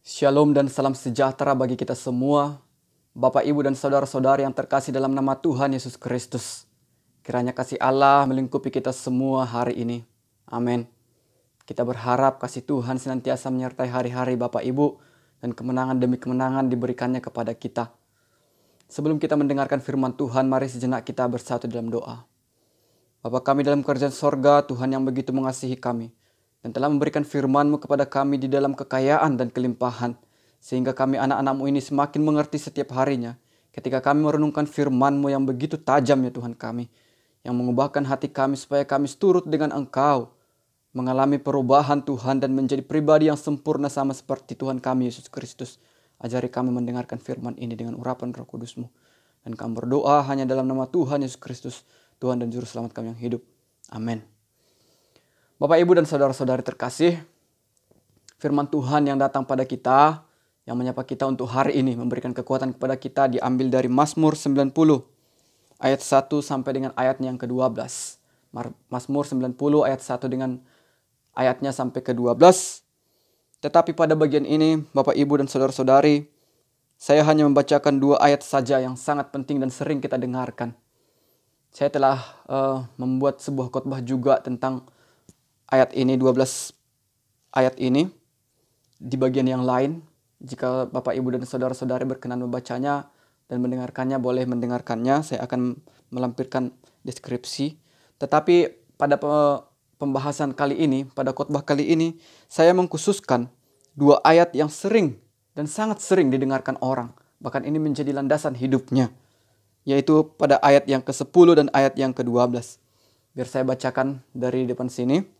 Shalom dan salam sejahtera bagi kita semua, Bapak, Ibu, dan saudara-saudari yang terkasih dalam nama Tuhan Yesus Kristus. Kiranya kasih Allah melingkupi kita semua hari ini. Amin. Kita berharap kasih Tuhan senantiasa menyertai hari-hari Bapak, Ibu, dan kemenangan demi kemenangan diberikannya kepada kita. Sebelum kita mendengarkan firman Tuhan, mari sejenak kita bersatu dalam doa. Bapa kami dalam kerajaan sorga, Tuhan yang begitu mengasihi kami, dan telah memberikan firman-Mu kepada kami di dalam kekayaan dan kelimpahan, sehingga kami anak-anak-Mu ini semakin mengerti setiap harinya, ketika kami merenungkan firman-Mu yang begitu tajam ya Tuhan kami, yang mengubahkan hati kami supaya kami seturut dengan Engkau, mengalami perubahan Tuhan dan menjadi pribadi yang sempurna sama seperti Tuhan kami Yesus Kristus. Ajari kami mendengarkan firman ini dengan urapan Roh Kudus-Mu, dan kami berdoa hanya dalam nama Tuhan Yesus Kristus, Tuhan dan Juru Selamat kami yang hidup. Amin. Bapak, Ibu, dan saudara-saudari terkasih, firman Tuhan yang datang pada kita, yang menyapa kita untuk hari ini, memberikan kekuatan kepada kita, diambil dari Mazmur 90, ayat 1 sampai dengan ayatnya yang ke-12. Mazmur 90 ayat 1 dengan ayatnya sampai ke-12. Tetapi pada bagian ini, Bapak, Ibu, dan saudara-saudari, saya hanya membacakan 2 ayat saja yang sangat penting dan sering kita dengarkan. Saya telah membuat sebuah khotbah juga tentang ayat ini, 12 ayat ini, di bagian yang lain. Jika Bapak, Ibu, dan saudara-saudari berkenan membacanya dan mendengarkannya, boleh mendengarkannya. Saya akan melampirkan deskripsi. Tetapi pada pembahasan kali ini, pada khotbah kali ini, saya mengkhususkan 2 ayat yang sering dan sangat sering didengarkan orang. Bahkan ini menjadi landasan hidupnya, yaitu pada ayat yang ke-10 dan ayat yang ke-12. Biar saya bacakan dari depan sini.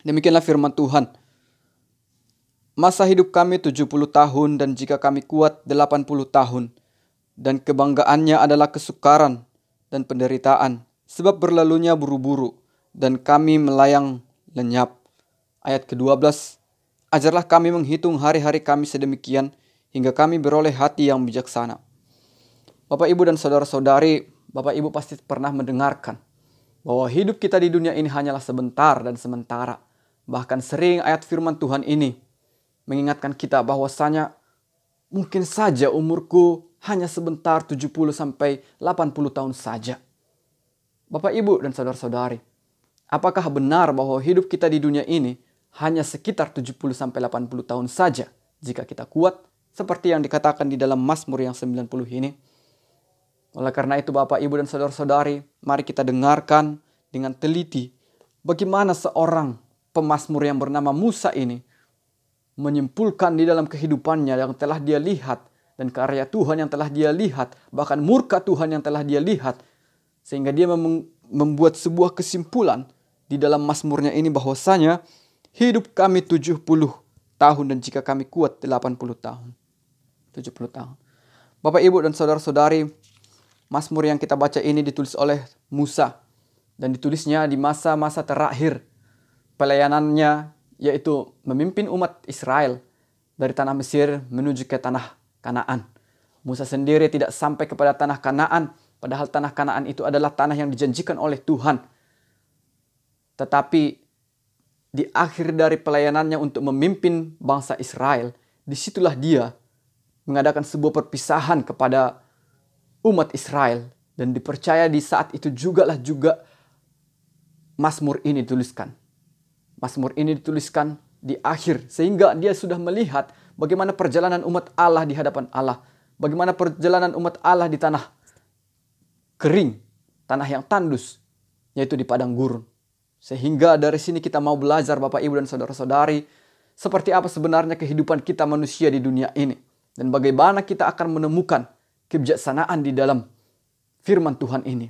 Demikianlah firman Tuhan. Masa hidup kami 70 tahun dan jika kami kuat 80 tahun. Dan kebanggaannya adalah kesukaran dan penderitaan. Sebab berlalunya buru-buru dan kami melayang lenyap. Ayat ke-12. Ajarlah kami menghitung hari-hari kami sedemikian hingga kami beroleh hati yang bijaksana. Bapak, Ibu, dan saudara-saudari, Bapak, Ibu pasti pernah mendengarkan bahwa hidup kita di dunia ini hanyalah sebentar dan sementara. Bahkan sering ayat firman Tuhan ini mengingatkan kita bahwasanya mungkin saja umurku hanya sebentar 70 sampai 80 tahun saja. Bapak, Ibu, dan saudara-saudari, apakah benar bahwa hidup kita di dunia ini hanya sekitar 70 sampai 80 tahun saja jika kita kuat seperti yang dikatakan di dalam Mazmur yang 90 ini? Oleh karena itu Bapak, Ibu, dan saudara-saudari, mari kita dengarkan dengan teliti bagaimana seorang pemazmur yang bernama Musa ini menyimpulkan di dalam kehidupannya yang telah dia lihat dan karya Tuhan yang telah dia lihat, bahkan murka Tuhan yang telah dia lihat, sehingga dia membuat sebuah kesimpulan di dalam mazmurnya ini bahwasanya hidup kami 70 tahun dan jika kami kuat 80 tahun. 70 tahun. Bapak, Ibu, dan saudara-saudari, Mazmur yang kita baca ini ditulis oleh Musa dan ditulisnya di masa-masa terakhir pelayanannya, yaitu memimpin umat Israel dari tanah Mesir menuju ke tanah Kanaan. Musa sendiri tidak sampai kepada tanah Kanaan, padahal tanah Kanaan itu adalah tanah yang dijanjikan oleh Tuhan. Tetapi di akhir dari pelayanannya untuk memimpin bangsa Israel, disitulah dia mengadakan sebuah perpisahan kepada umat Israel, dan dipercaya di saat itu juga Mazmur ini dituliskan. Mazmur ini dituliskan di akhir sehingga dia sudah melihat bagaimana perjalanan umat Allah di hadapan Allah, bagaimana perjalanan umat Allah di tanah kering, tanah yang tandus, yaitu di padang gurun. Sehingga dari sini kita mau belajar Bapak, Ibu, dan saudara-saudari, seperti apa sebenarnya kehidupan kita manusia di dunia ini dan bagaimana kita akan menemukan kebijaksanaan di dalam firman Tuhan ini.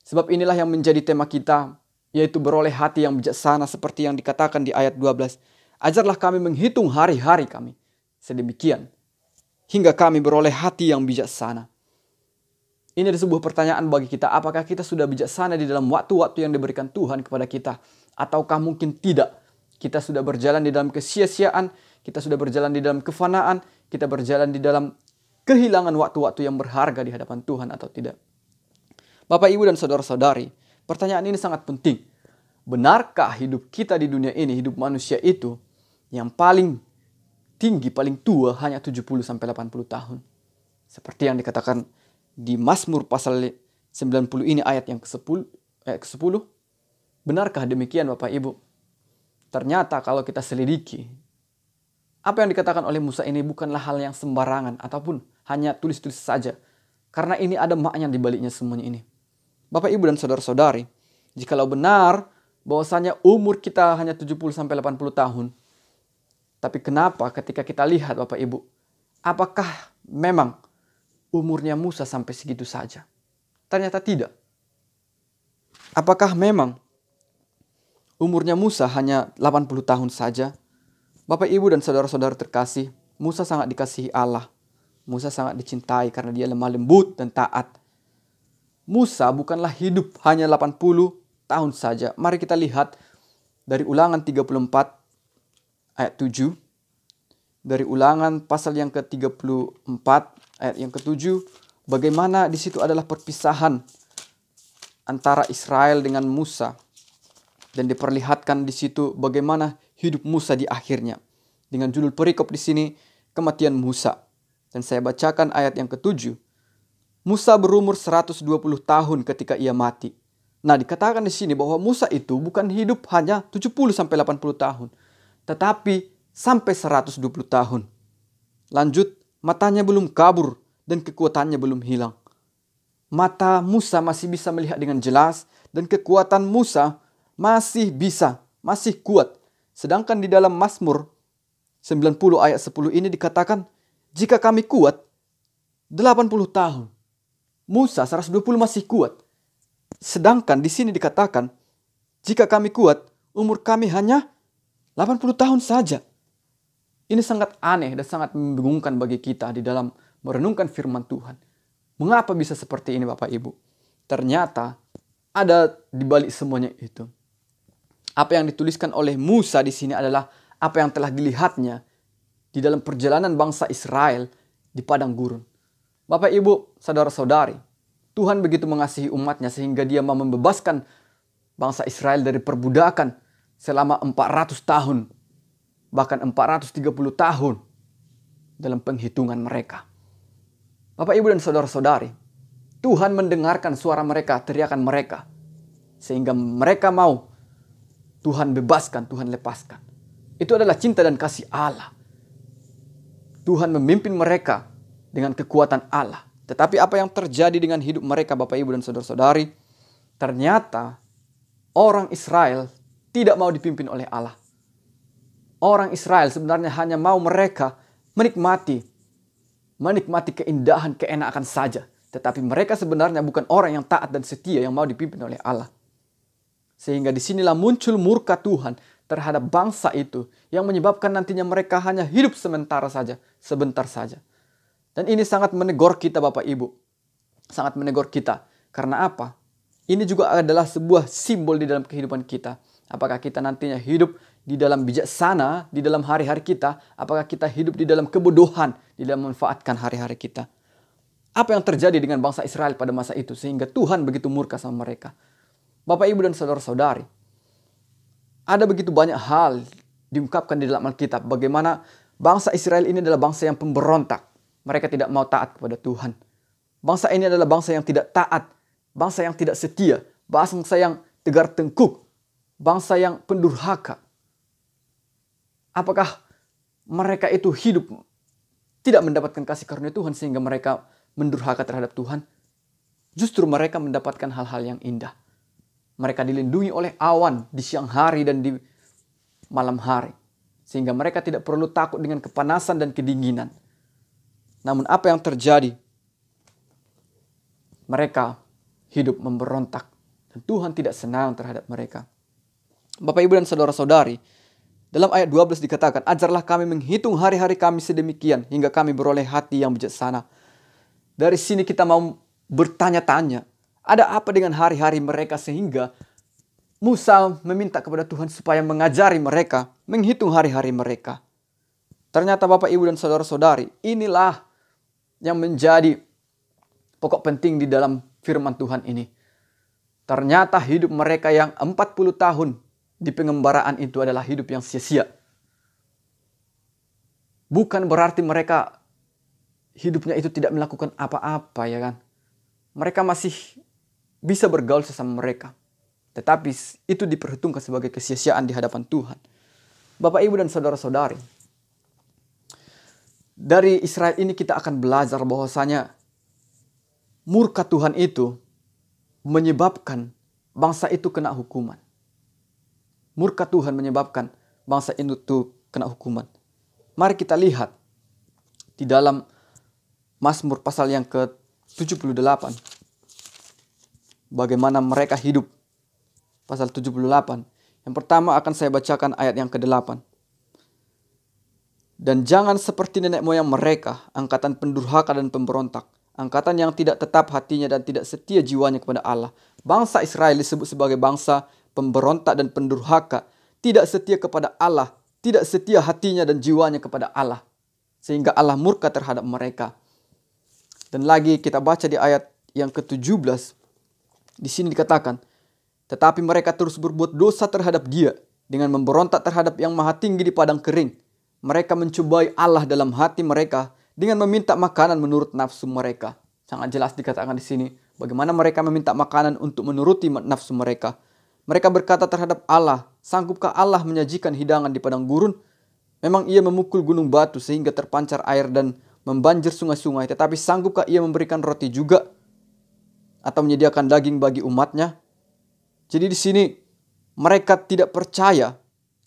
Sebab inilah yang menjadi tema kita, yaitu beroleh hati yang bijaksana seperti yang dikatakan di ayat 12. Ajarlah kami menghitung hari-hari kami sedemikian hingga kami beroleh hati yang bijaksana. Ini ada sebuah pertanyaan bagi kita, apakah kita sudah bijaksana di dalam waktu-waktu yang diberikan Tuhan kepada kita, ataukah mungkin tidak? Kita sudah berjalan di dalam kesia-siaan, kita sudah berjalan di dalam kefanaan, kita berjalan di dalam kehilangan waktu-waktu yang berharga di hadapan Tuhan atau tidak? Bapak, Ibu, dan saudara-saudari, pertanyaan ini sangat penting. Benarkah hidup kita di dunia ini, hidup manusia itu, yang paling tinggi, paling tua hanya 70-80 tahun. Seperti yang dikatakan di Mazmur pasal 90 ini ayat yang ke-10. Benarkah demikian Bapak Ibu? Ternyata kalau kita selidiki, apa yang dikatakan oleh Musa ini bukanlah hal yang sembarangan ataupun hanya tulis-tulis saja. Karena ini ada makna di baliknya semuanya ini. Bapak Ibu dan saudara-saudari, jikalau benar bahwasanya umur kita hanya 70-80 tahun, tapi kenapa ketika kita lihat Bapak Ibu, apakah memang umurnya Musa sampai segitu saja? Ternyata tidak. Apakah memang umurnya Musa hanya 80 tahun saja? Bapak Ibu dan saudara-saudara terkasih, Musa sangat dikasihi Allah. Musa sangat dicintai karena dia lemah lembut dan taat. Musa bukanlah hidup hanya 80 tahun saja. Mari kita lihat dari Ulangan 34 ayat 7. Dari Ulangan pasal yang ke-34 ayat yang ke-7. Bagaimana di situ adalah perpisahan antara Israel dengan Musa. Dan diperlihatkan di situ bagaimana hidup Musa di akhirnya. Dengan judul perikop di sini, kematian Musa. Dan saya bacakan ayat yang ke-7. Musa berumur 120 tahun ketika ia mati. Nah, dikatakan di sini bahwa Musa itu bukan hidup hanya 70-80 tahun. Tetapi sampai 120 tahun. Lanjut, matanya belum kabur dan kekuatannya belum hilang. Mata Musa masih bisa melihat dengan jelas dan kekuatan Musa masih kuat. Sedangkan di dalam Mazmur 90 ayat 10 ini dikatakan, jika kami kuat 80 tahun, Musa 120 masih kuat. Sedangkan di sini dikatakan, jika kami kuat, umur kami hanya 80 tahun saja. Ini sangat aneh dan sangat membingungkan bagi kita di dalam merenungkan firman Tuhan. Mengapa bisa seperti ini Bapak Ibu? Ternyata ada di balik semuanya itu. Apa yang dituliskan oleh Musa di sini adalah apa yang telah dilihatnya di dalam perjalanan bangsa Israel di padang gurun. Bapak Ibu, saudara-saudari, Tuhan begitu mengasihi umatnya sehingga dia mau membebaskan bangsa Israel dari perbudakan selama 400 tahun. Bahkan 430 tahun dalam penghitungan mereka. Bapak Ibu dan saudara-saudari, Tuhan mendengarkan suara mereka, teriakan mereka. Sehingga mereka mau Tuhan bebaskan, Tuhan lepaskan. Itu adalah cinta dan kasih Allah. Tuhan memimpin mereka dengan kekuatan Allah. Tetapi apa yang terjadi dengan hidup mereka Bapak Ibu dan saudara-saudari? Ternyata orang Israel tidak mau dipimpin oleh Allah. Orang Israel sebenarnya hanya mau mereka menikmati keindahan, keenakan saja. Tetapi mereka sebenarnya bukan orang yang taat dan setia yang mau dipimpin oleh Allah. Sehingga disinilah muncul murka Tuhan terhadap bangsa itu yang menyebabkan nantinya mereka hanya hidup sebentar saja. Dan ini sangat menegur kita Bapak Ibu. Sangat menegur kita. Karena apa? Ini juga adalah sebuah simbol di dalam kehidupan kita. Apakah kita nantinya hidup di dalam bijaksana, di dalam hari-hari kita? Apakah kita hidup di dalam kebodohan, di dalam memanfaatkan hari-hari kita? Apa yang terjadi dengan bangsa Israel pada masa itu sehingga Tuhan begitu murka sama mereka? Bapak, Ibu, dan saudara-saudari, ada begitu banyak hal diungkapkan di dalam Alkitab. Bagaimana bangsa Israel ini adalah bangsa yang pemberontak. Mereka tidak mau taat kepada Tuhan. Bangsa ini adalah bangsa yang tidak taat. Bangsa yang tidak setia. Bangsa yang tegar tengkuk. Bangsa yang pendurhaka. Apakah mereka itu hidup tidak mendapatkan kasih karunia Tuhan sehingga mereka mendurhaka terhadap Tuhan? Justru mereka mendapatkan hal-hal yang indah. Mereka dilindungi oleh awan di siang hari dan di malam hari. Sehingga mereka tidak perlu takut dengan kepanasan dan kedinginan. Namun apa yang terjadi? Mereka hidup memberontak. Dan Tuhan tidak senang terhadap mereka. Bapak, Ibu, dan saudara-saudari, dalam ayat 12 dikatakan, ajarlah kami menghitung hari-hari kami sedemikian hingga kami beroleh hati yang bijaksana. Dari sini kita mau bertanya-tanya, ada apa dengan hari-hari mereka sehingga Musa meminta kepada Tuhan supaya mengajari mereka menghitung hari-hari mereka. Ternyata Bapak, Ibu, dan saudara-saudari, inilah yang menjadi pokok penting di dalam firman Tuhan ini. Ternyata hidup mereka yang 40 tahun di pengembaraan itu adalah hidup yang sia-sia. bukan berarti mereka hidupnya itu tidak melakukan apa-apa, ya kan? Mereka masih bisa bergaul sesama mereka. Tetapi itu diperhitungkan sebagai kesia-siaan di hadapan Tuhan. Bapak, Ibu, dan saudara-saudari, dari Israel ini kita akan belajar bahwasanya murka Tuhan itu menyebabkan bangsa itu kena hukuman. Murka Tuhan menyebabkan bangsa itu kena hukuman. Mari kita lihat di dalam Mazmur pasal yang ke-78. Bagaimana mereka hidup. Pasal 78. Yang pertama akan saya bacakan ayat yang ke-8. Dan jangan seperti nenek moyang mereka, angkatan pendurhaka dan pemberontak, angkatan yang tidak tetap hatinya dan tidak setia jiwanya kepada Allah. Bangsa Israel disebut sebagai bangsa pemberontak dan pendurhaka, tidak setia kepada Allah, tidak setia hatinya dan jiwanya kepada Allah, sehingga Allah murka terhadap mereka. Dan lagi kita baca di ayat yang ke-17, di sini dikatakan, tetapi mereka terus berbuat dosa terhadap Dia dengan memberontak terhadap Yang Maha Tinggi di padang kering. Mereka mencobai Allah dalam hati mereka dengan meminta makanan menurut nafsu mereka. Sangat jelas dikatakan di sini bagaimana mereka meminta makanan untuk menuruti nafsu mereka. Mereka berkata terhadap Allah, sanggupkah Allah menyajikan hidangan di padang gurun? Memang Ia memukul gunung batu sehingga terpancar air dan membanjir sungai-sungai. Tetapi sanggupkah Ia memberikan roti juga? Atau menyediakan daging bagi umatnya? Jadi di sini mereka tidak percaya.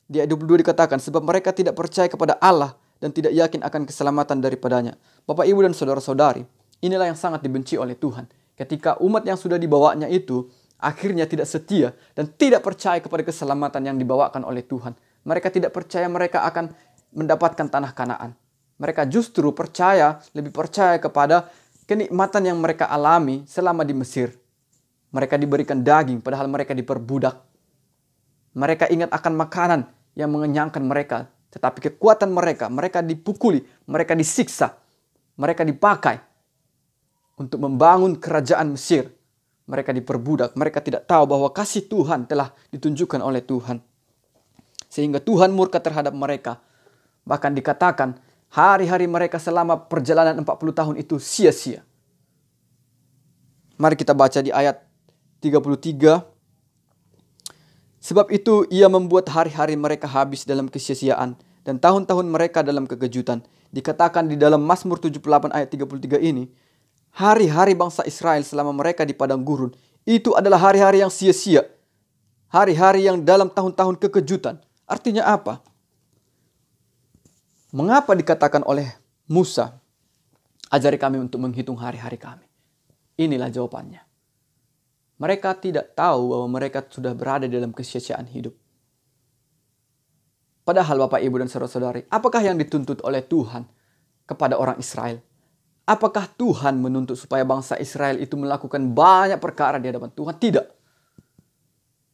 Di ayat 22 dikatakan, sebab mereka tidak percaya kepada Allah dan tidak yakin akan keselamatan daripadanya. Bapak, Ibu, dan saudara-saudari, inilah yang sangat dibenci oleh Tuhan. Ketika umat yang sudah dibawanya itu akhirnya tidak setia dan tidak percaya kepada keselamatan yang dibawakan oleh Tuhan. Mereka tidak percaya mereka akan mendapatkan tanah Kanaan. Mereka justru lebih percaya kepada kenikmatan yang mereka alami selama di Mesir. Mereka diberikan daging padahal mereka diperbudak. Mereka ingat akan makanan yang mengenyangkan mereka. Tetapi kekuatan mereka dipukuli, mereka disiksa, mereka dipakai untuk membangun kerajaan Mesir. Mereka diperbudak, mereka tidak tahu bahwa kasih Tuhan telah ditunjukkan oleh Tuhan. Sehingga Tuhan murka terhadap mereka. Bahkan dikatakan hari-hari mereka selama perjalanan 40 tahun itu sia-sia. Mari kita baca di ayat 33. Sebab itu Ia membuat hari-hari mereka habis dalam kesia-siaan dan tahun-tahun mereka dalam kekejutan. Dikatakan di dalam Mazmur 78 ayat 33 ini, hari-hari bangsa Israel selama mereka di padang gurun itu adalah hari-hari yang sia-sia. Hari-hari yang dalam tahun-tahun kekejutan. Artinya apa? Mengapa dikatakan oleh Musa, ajari kami untuk menghitung hari-hari kami? Inilah jawabannya. Mereka tidak tahu bahwa mereka sudah berada dalam kesia-siaan hidup. Padahal Bapak, Ibu, dan saudara-saudari, apakah yang dituntut oleh Tuhan kepada orang Israel? Apakah Tuhan menuntut supaya bangsa Israel itu melakukan banyak perkara di hadapan Tuhan? Tidak.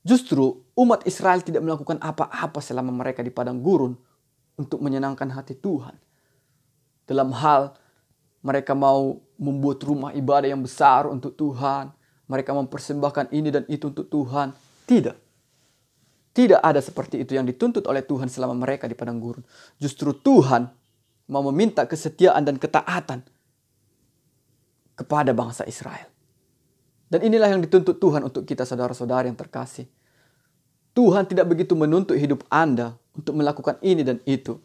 Justru umat Israel tidak melakukan apa-apa selama mereka di padang gurun untuk menyenangkan hati Tuhan. Dalam hal mereka mau membuat rumah ibadah yang besar untuk Tuhan. Mereka mempersembahkan ini dan itu untuk Tuhan. Tidak. Tidak ada seperti itu yang dituntut oleh Tuhan selama mereka di padang gurun. Justru Tuhan mau meminta kesetiaan dan ketaatan kepada bangsa Israel. Dan inilah yang dituntut Tuhan untuk kita saudara-saudara yang terkasih. Tuhan tidak begitu menuntut hidup Anda untuk melakukan ini dan itu.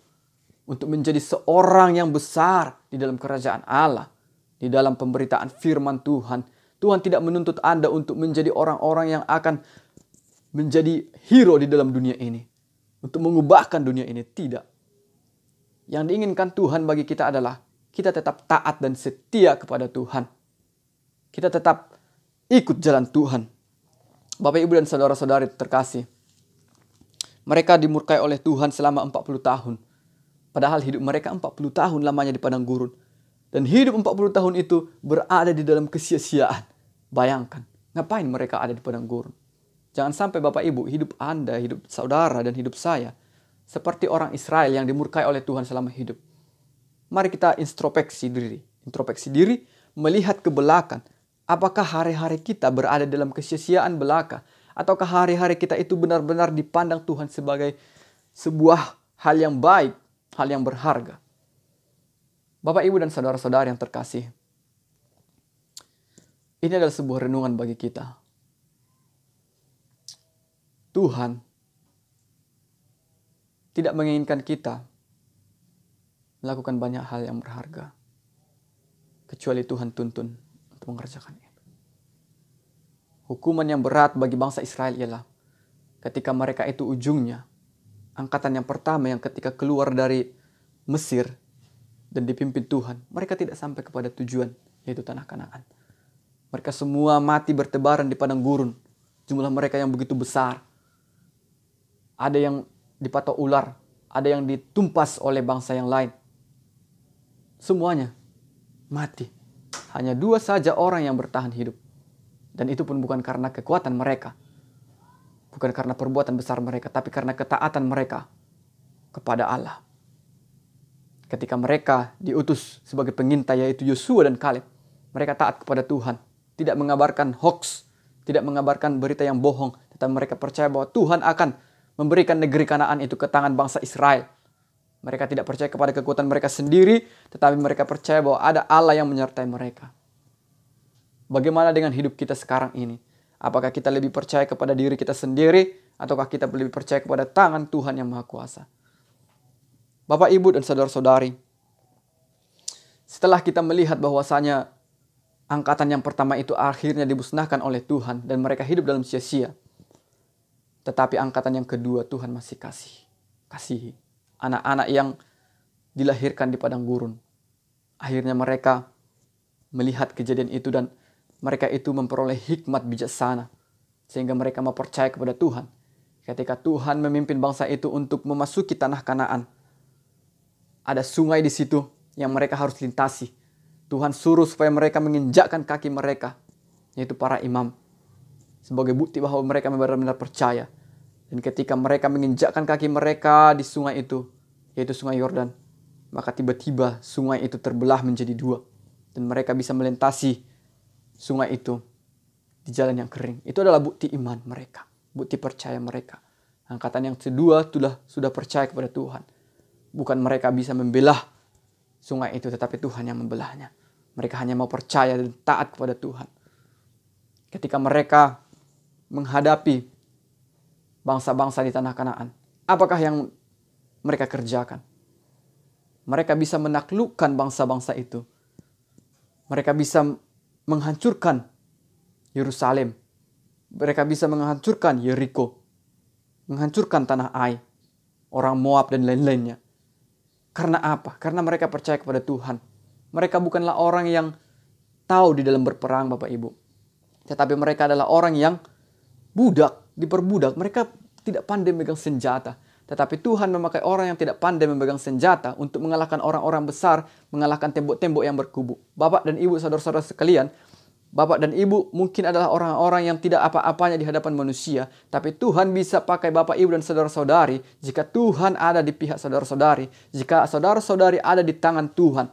Untuk menjadi seorang yang besar di dalam kerajaan Allah. Di dalam pemberitaan firman Tuhan. Tuhan tidak menuntut Anda untuk menjadi orang-orang yang akan menjadi hero di dalam dunia ini. Untuk mengubahkan dunia ini. Tidak. Yang diinginkan Tuhan bagi kita adalah kita tetap taat dan setia kepada Tuhan. Kita tetap ikut jalan Tuhan. Bapak, Ibu, dan saudara-saudari terkasih. Mereka dimurkai oleh Tuhan selama 40 tahun. Padahal hidup mereka 40 tahun lamanya di padang gurun. Dan hidup 40 tahun itu berada di dalam kesia-siaan. Bayangkan, ngapain mereka ada di padang gurun? Jangan sampai Bapak, Ibu, hidup Anda, hidup saudara, dan hidup saya seperti orang Israel yang dimurkai oleh Tuhan selama hidup. Mari kita introspeksi diri, melihat ke belakang. Apakah hari-hari kita berada dalam kesia-siaan belaka? Ataukah hari-hari kita itu benar-benar dipandang Tuhan sebagai sebuah hal yang baik, hal yang berharga? Bapak, Ibu, dan saudara-saudara yang terkasih, ini adalah sebuah renungan bagi kita. Tuhan tidak menginginkan kita melakukan banyak hal yang berharga, kecuali Tuhan tuntun untuk mengerjakan itu. Hukuman yang berat bagi bangsa Israel ialah ketika mereka itu ujungnya, angkatan yang pertama yang ketika keluar dari Mesir dan dipimpin Tuhan, mereka tidak sampai kepada tujuan, yaitu tanah Kanaan. Mereka semua mati bertebaran di padang gurun. Jumlah mereka yang begitu besar. Ada yang dipatok ular, ada yang ditumpas oleh bangsa yang lain. Semuanya mati. Hanya 2 saja orang yang bertahan hidup. Dan itu pun bukan karena kekuatan mereka. Bukan karena perbuatan besar mereka, tapi karena ketaatan mereka kepada Allah. Ketika mereka diutus sebagai pengintai, yaitu Yosua dan Kaleb, mereka taat kepada Tuhan. Tidak mengabarkan hoax, tidak mengabarkan berita yang bohong, tetapi mereka percaya bahwa Tuhan akan memberikan negeri Kanaan itu ke tangan bangsa Israel. Mereka tidak percaya kepada kekuatan mereka sendiri, tetapi mereka percaya bahwa ada Allah yang menyertai mereka. Bagaimana dengan hidup kita sekarang ini? Apakah kita lebih percaya kepada diri kita sendiri, ataukah kita lebih percaya kepada tangan Tuhan yang Maha Kuasa? Bapak, Ibu, dan saudara-saudari, setelah kita melihat bahwasanya angkatan yang pertama itu akhirnya dimusnahkan oleh Tuhan dan mereka hidup dalam sia-sia. Tetapi angkatan yang kedua Tuhan masih kasihi. Anak-anak yang dilahirkan di padang gurun. Akhirnya mereka melihat kejadian itu dan mereka itu memperoleh hikmat bijaksana. Sehingga mereka mau percaya kepada Tuhan. Ketika Tuhan memimpin bangsa itu untuk memasuki tanah Kanaan. Ada sungai di situ yang mereka harus lintasi. Tuhan suruh supaya mereka menginjakkan kaki mereka, yaitu para imam, sebagai bukti bahwa mereka benar-benar percaya. Dan ketika mereka menginjakkan kaki mereka di sungai itu, yaitu sungai Yordan, maka tiba-tiba sungai itu terbelah menjadi 2. Dan mereka bisa melintasi sungai itu di jalan yang kering. Itu adalah bukti iman mereka, bukti percaya mereka. Angkatan yang kedua sudah percaya kepada Tuhan. Bukan mereka bisa membelah sungai itu, tetapi Tuhan yang membelahnya. Mereka hanya mau percaya dan taat kepada Tuhan. Ketika mereka menghadapi bangsa-bangsa di tanah Kanaan, apakah yang mereka kerjakan? Mereka bisa menaklukkan bangsa-bangsa itu. Mereka bisa menghancurkan Yerusalem. Mereka bisa menghancurkan Yeriko. Menghancurkan tanah Ai, orang Moab dan lain-lainnya. Karena apa? Karena mereka percaya kepada Tuhan. Mereka bukanlah orang yang tahu di dalam berperang, Bapak Ibu. Tetapi mereka adalah orang yang diperbudak. Mereka tidak pandai memegang senjata. Tetapi Tuhan memakai orang yang tidak pandai memegang senjata untuk mengalahkan orang-orang besar, mengalahkan tembok-tembok yang berkubu. Bapak dan Ibu, saudara-saudara sekalian, Bapak dan Ibu mungkin adalah orang-orang yang tidak apa-apanya di hadapan manusia. Tapi Tuhan bisa pakai Bapak, Ibu, dan saudara-saudari jika Tuhan ada di pihak saudara-saudari. Jika saudara-saudari ada di tangan Tuhan.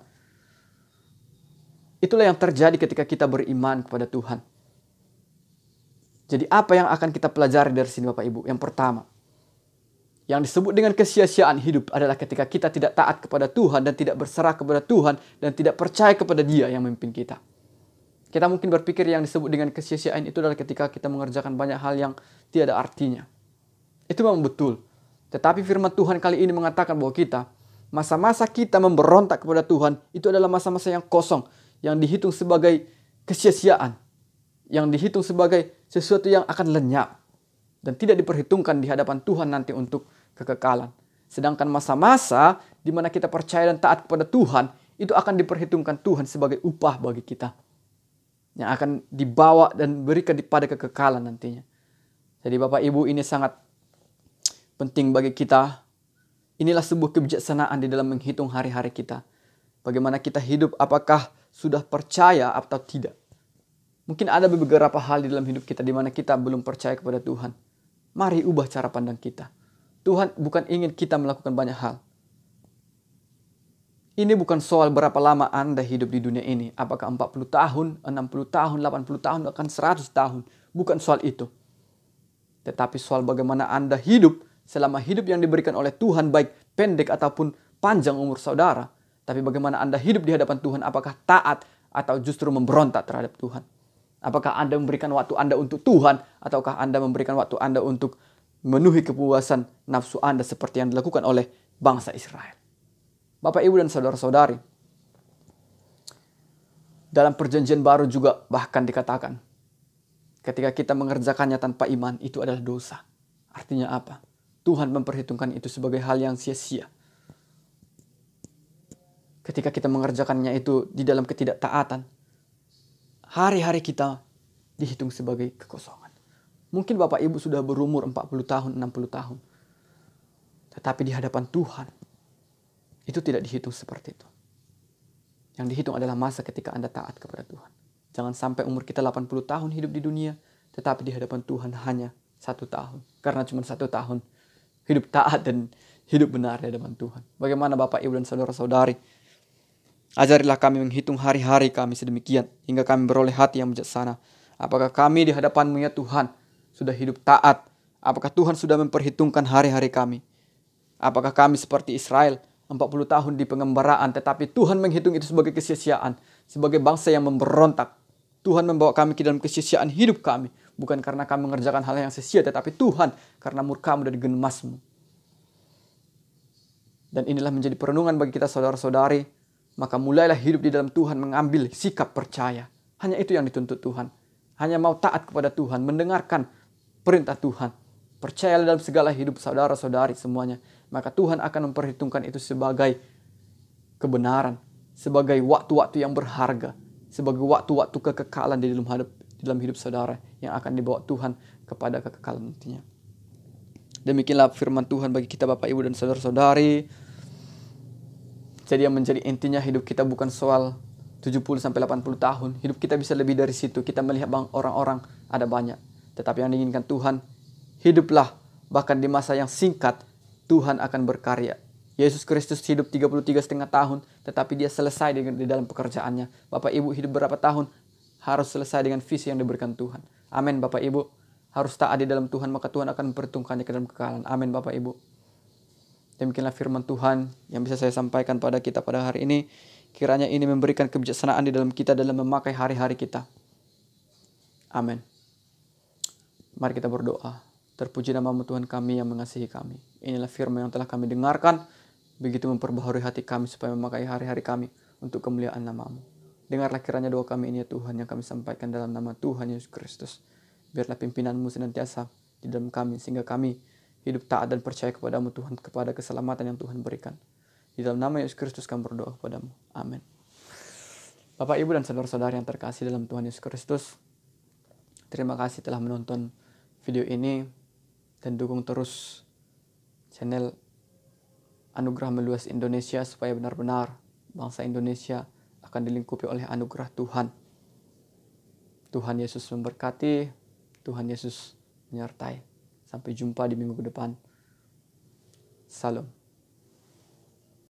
Itulah yang terjadi ketika kita beriman kepada Tuhan. Jadi apa yang akan kita pelajari dari sini, Bapak Ibu? Yang pertama, yang disebut dengan kesia-siaan hidup adalah ketika kita tidak taat kepada Tuhan dan tidak berserah kepada Tuhan dan tidak percaya kepada Dia yang memimpin kita. Kita mungkin berpikir yang disebut dengan kesia-siaan itu adalah ketika kita mengerjakan banyak hal yang tiada artinya. Itu memang betul. Tetapi firman Tuhan kali ini mengatakan bahwa masa-masa kita memberontak kepada Tuhan, itu adalah masa-masa yang kosong, yang dihitung sebagai kesia-siaan, yang dihitung sebagai sesuatu yang akan lenyap dan tidak diperhitungkan di hadapan Tuhan nanti untuk kekekalan. Sedangkan masa-masa di mana kita percaya dan taat kepada Tuhan, itu akan diperhitungkan Tuhan sebagai upah bagi kita, yang akan dibawa dan berikan pada kekekalan nantinya. Jadi Bapak Ibu, ini sangat penting bagi kita. Inilah sebuah kebijaksanaan di dalam menghitung hari-hari kita. Bagaimana kita hidup, apakah sudah percaya atau tidak. Mungkin ada beberapa hal di dalam hidup kita di mana kita belum percaya kepada Tuhan. Mari ubah cara pandang kita. Tuhan bukan ingin kita melakukan banyak hal. Ini bukan soal berapa lama Anda hidup di dunia ini. Apakah 40 tahun, 60 tahun, 80 tahun, bahkan 100 tahun. Bukan soal itu. Tetapi soal bagaimana Anda hidup selama hidup yang diberikan oleh Tuhan, baik pendek ataupun panjang umur saudara. Tapi bagaimana Anda hidup di hadapan Tuhan? Apakah taat atau justru memberontak terhadap Tuhan? Apakah Anda memberikan waktu Anda untuk Tuhan? Ataukah Anda memberikan waktu Anda untuk memenuhi kepuasan nafsu Anda seperti yang dilakukan oleh bangsa Israel? Bapak, Ibu, dan saudara-saudari, dalam perjanjian baru juga bahkan dikatakan, ketika kita mengerjakannya tanpa iman, itu adalah dosa. Artinya apa? Tuhan memperhitungkan itu sebagai hal yang sia-sia. Ketika kita mengerjakannya itu di dalam ketidaktaatan, hari-hari kita dihitung sebagai kekosongan. Mungkin Bapak Ibu sudah berumur 40 tahun, 60 tahun. Tetapi di hadapan Tuhan, itu tidak dihitung seperti itu. Yang dihitung adalah masa ketika Anda taat kepada Tuhan. Jangan sampai umur kita 80 tahun hidup di dunia, tetapi di hadapan Tuhan hanya 1 tahun. Karena cuma 1 tahun hidup taat dan hidup benar di hadapan Tuhan. Bagaimana Bapak, Ibu, dan saudara-saudari? Ajarilah kami menghitung hari-hari kami sedemikian, hingga kami beroleh hati yang bijaksana. Apakah kami di hadapan-Mu ya Tuhan sudah hidup taat? Apakah Tuhan sudah memperhitungkan hari-hari kami? Apakah kami seperti Israel 40 tahun di pengembaraan, tetapi Tuhan menghitung itu sebagai kesia-siaan, sebagai bangsa yang memberontak? Tuhan membawa kami ke dalam kesia-siaan hidup kami, bukan karena kami mengerjakan hal yang sia-sia, tetapi Tuhan karena murka-Mu dan gemas-Mu. Dan inilah menjadi perenungan bagi kita saudara-saudari. Maka mulailah hidup di dalam Tuhan, mengambil sikap percaya. Hanya itu yang dituntut Tuhan. Hanya mau taat kepada Tuhan, mendengarkan perintah Tuhan. Percayalah dalam segala hidup saudara-saudari semuanya. Maka Tuhan akan memperhitungkan itu sebagai kebenaran, sebagai waktu-waktu yang berharga, sebagai waktu-waktu kekekalan di dalam hidup saudara yang akan dibawa Tuhan kepada kekekalan nantinya. Demikianlah firman Tuhan bagi kita Bapak, Ibu, dan saudara-saudari. Jadi yang menjadi intinya hidup kita bukan soal 70-80 tahun. Hidup kita bisa lebih dari situ. Kita melihat orang-orang ada banyak. Tetapi yang diinginkan Tuhan, hiduplah bahkan di masa yang singkat Tuhan akan berkarya. Yesus Kristus hidup 33,5 tahun, tetapi dia selesai di dalam pekerjaannya. Bapak Ibu hidup berapa tahun? Harus selesai dengan visi yang diberikan Tuhan. Amin Bapak Ibu. Harus taat di dalam Tuhan, maka Tuhan akan memperhitungkannya ke dalam kekekalan. Amin Bapak Ibu. Demikianlah firman Tuhan yang bisa saya sampaikan pada kita pada hari ini. Kiranya ini memberikan kebijaksanaan di dalam kita dalam memakai hari-hari kita. Amin. Mari kita berdoa. Terpuji nama-Mu Tuhan kami yang mengasihi kami. Inilah firman yang telah kami dengarkan. Begitu memperbaharui hati kami supaya memakai hari-hari kami untuk kemuliaan nama-Mu. Dengarlah kiranya doa kami ini ya Tuhan yang kami sampaikan dalam nama Tuhan Yesus Kristus. Biarlah pimpinan-Mu senantiasa di dalam kami sehingga kami hidup taat dan percaya kepadamu Tuhan, kepada keselamatan yang Tuhan berikan. Di dalam nama Yesus Kristus kami berdoa kepadamu. Amin. Bapak, Ibu, dan saudara-saudara yang terkasih dalam Tuhan Yesus Kristus, terima kasih telah menonton video ini dan dukung terus channel Anugerah Meluas Indonesia supaya benar-benar bangsa Indonesia akan dilingkupi oleh anugerah Tuhan. Tuhan Yesus memberkati, Tuhan Yesus menyertai. Sampai jumpa di minggu ke depan. Salam.